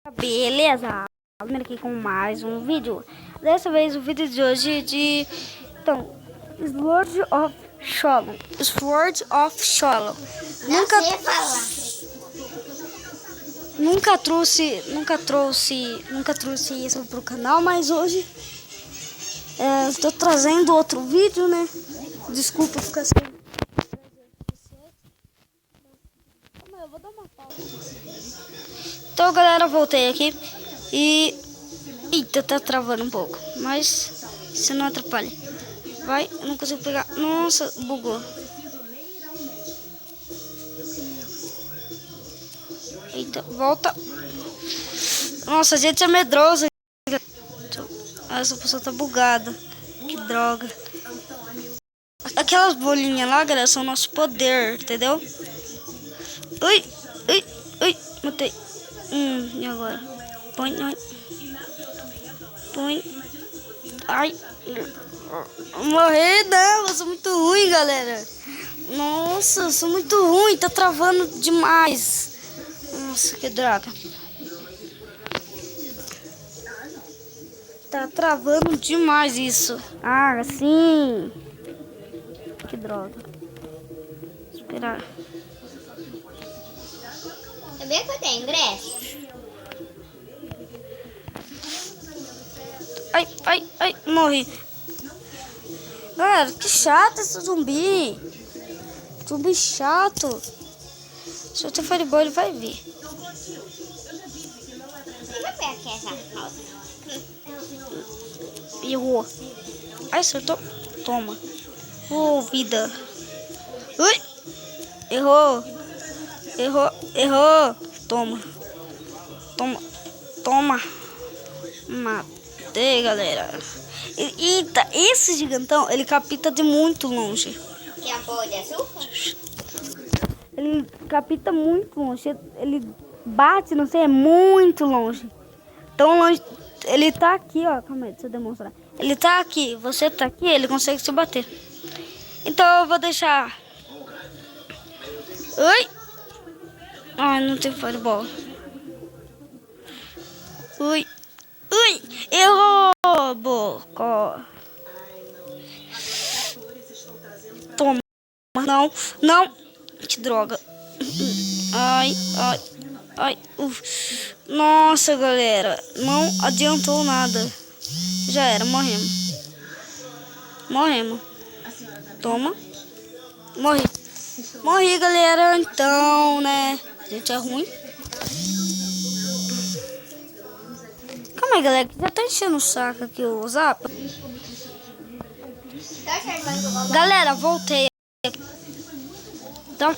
Beleza? Vamos aqui com mais um vídeo. Dessa vez o vídeo de hoje é de Sword of Sholom. Sword of Sholom. Nunca trouxe isso pro canal, mas hoje estou trazendo outro vídeo, né? Desculpa ficar sem. Eu vou dar uma pausa. Então, galera, voltei aqui e... Eita, tá travando um pouco, mas isso não atrapalha. Vai, eu não consigo pegar. Nossa, bugou. Eita, volta. Nossa, a gente é medroso. Essa pessoa tá bugada. Que droga. Aquelas bolinhas lá, galera, são nosso poder, entendeu? Ui, ui, ui, matei. E agora? Põe. Ai. Morrer, não, eu sou muito ruim, galera. Nossa, eu sou muito ruim, tá travando demais. Nossa, que droga. Tá travando demais isso. Ah, sim. Que droga. Esperar. Sabia que eu tenho ingresso? Ai, morri. Galera, que chato esse zumbi. Zumbi chato. Se eu ter fireball, ele vai vir. Você vai pegar aqui essa calça? Errou. Ai, acertou. Toma. Vida. Ui. Errou. Toma. Matei, galera. Eita, esse gigantão, ele capita de muito longe. Que a porra de açúcar? Ele capita muito longe. Ele bate, não sei, é muito longe. Tão longe. Ele tá aqui, ó. Calma aí, deixa eu demonstrar. Ele tá aqui, você tá aqui, ele consegue se bater. Então eu vou deixar. Ui! Ai, não tem fireball. Ui! Errou! Bocó. Toma. Não. Que droga. Ai. Nossa, galera. Não adiantou nada. Já era, morremos. Toma. Morri, galera. Então, né? A gente é ruim. Calma aí, galera. Já tá enchendo o saco aqui o zap. Galera, voltei. Então,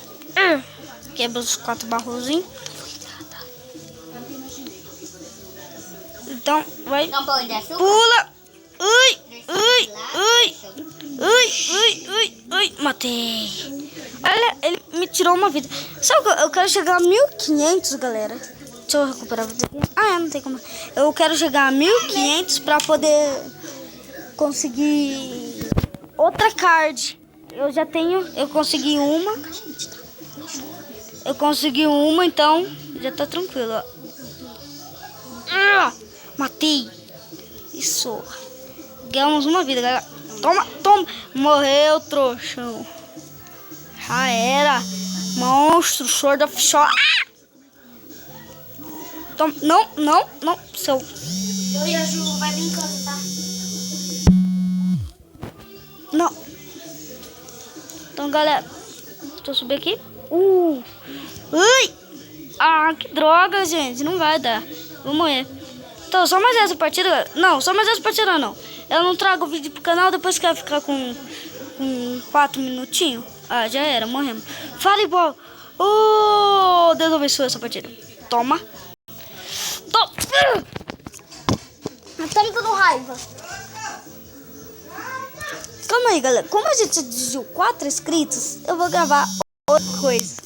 quebra os 4 barrozinhos. Então, vai. Pula. Ui. Matei. Olha, ele me tirou uma vida. Sabe que eu quero chegar a 1500, galera. Deixa eu recuperar a vida aqui. Não tem como. Eu quero chegar a 1500 pra poder conseguir outra card. Eu consegui uma. Então já tá tranquilo, ó. Matei. Isso. Ganhamos uma vida, galera. Toma. Morreu, trouxão. Já era. Monstro, Sword of Sholom. Toma. Não. Seu. Eu e a Ju vai brincando, tá? Não. Então, galera. Deixa eu subir aqui. Ui. Que droga, gente. Não vai dar. Vou morrer. Então, só mais essa partida, galera. Não, só mais essa partida não. Eu não trago vídeo pro canal, depois quer ficar com 4 minutinhos. Já era, morremos. Fireball. Deus abençoe essa partida. Toma. Eu tô com raiva. Calma aí, galera. Como a gente atingiu 4 inscritos, eu vou gravar outra coisa.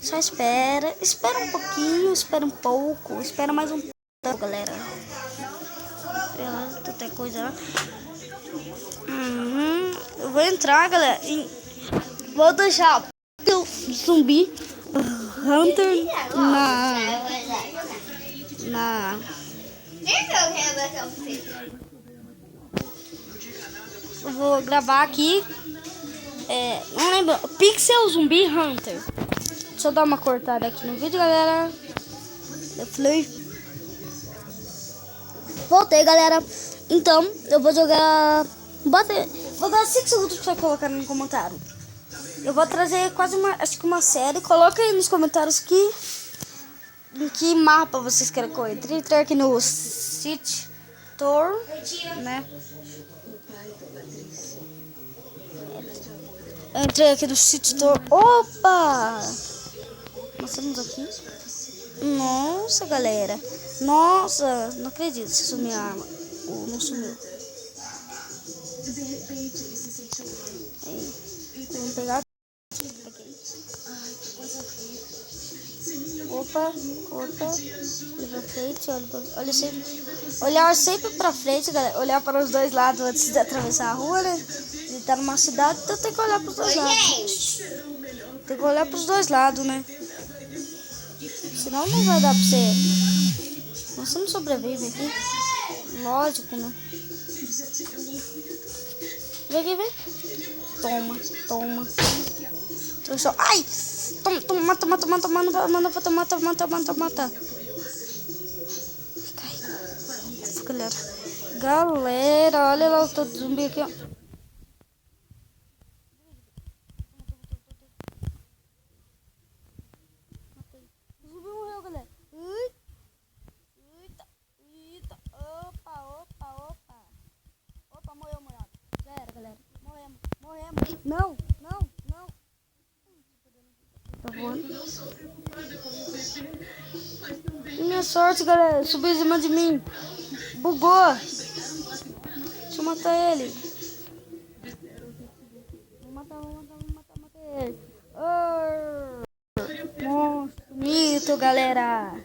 Só espera um pouquinho, espera um pouco, espera mais um pouco, galera. Tem coisa lá. Eu vou entrar, galera. Vou deixar o zumbi Hunter na... Eu vou gravar aqui. Não lembro. Pixel Zumbi Hunter. Deixa eu dar uma cortada aqui no vídeo, galera. Eu falei. Voltei, galera. Então, eu vou jogar. Vou dar 5 segundos pra você colocar no comentário. Eu vou trazer quase acho que uma série. Coloca aí nos comentários em que mapa vocês querem que eu entre. Entrei aqui no City Tour, né? Eu entrei aqui no City Tour. Opa! Nós estamos aqui. Nossa, galera. Nossa, não acredito se sumiu a arma. Não sumiu. Vamos pegar. Opa. Olha pra frente, olha sempre. Olhar sempre pra frente, galera. Olhar para os dois lados antes de atravessar a rua, né? Ele tá numa cidade, então tem que olhar pros dois lados. Tem que olhar pros dois lados, né? Senão não vai dar pra você. Você não sobrevive aqui. Lógico, né? Vem aqui, vem. Toma. Trouxa. Ai! Toma, mata. Cai. Galera, olha lá o todo zumbi aqui, ó. O zumbi morreu, galera. Eita. Opa, morreu. Já era, galera. Morremos. Não. Tá voando. Minha sorte, galera. Subiu em cima de mim. Bugou. Deixa eu matar ele. Vou matar ele. Monstro. Mito, galera.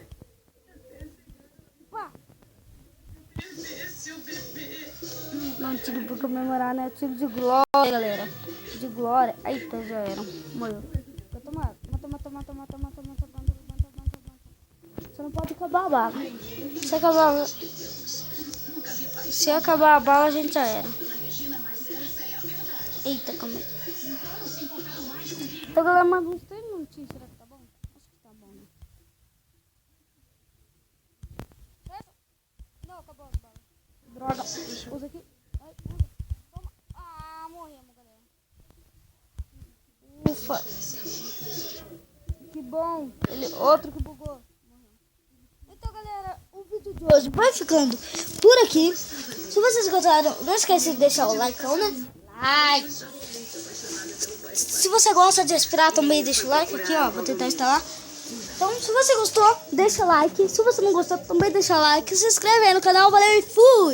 Não, tiro pra comemorar, né? Tiro de glória, galera. De glória. Eita, já era. Morreu. Mata. Você não pode acabar a bala. Se acabar a bala, a gente já era. Eita, calma aí. Então, galera, mais uns 3 minutinhos. Será que tá bom? Acho que tá bom, né? Não, acabou as balas. Droga. Usa aqui. Ai, usa. Toma. Ah, morremos, galera. Ufa. Que bom. Outro que bugou. Então, galera, o vídeo de hoje vai ficando por aqui. Se vocês gostaram, não esqueça de deixar o like, né? Like. Se você gosta de esperar, também deixa o like aqui, ó. Vou tentar instalar. Então, se você gostou, deixa o like. Se você não gostou, também deixa o like. Se inscreve aí no canal. Valeu e fui!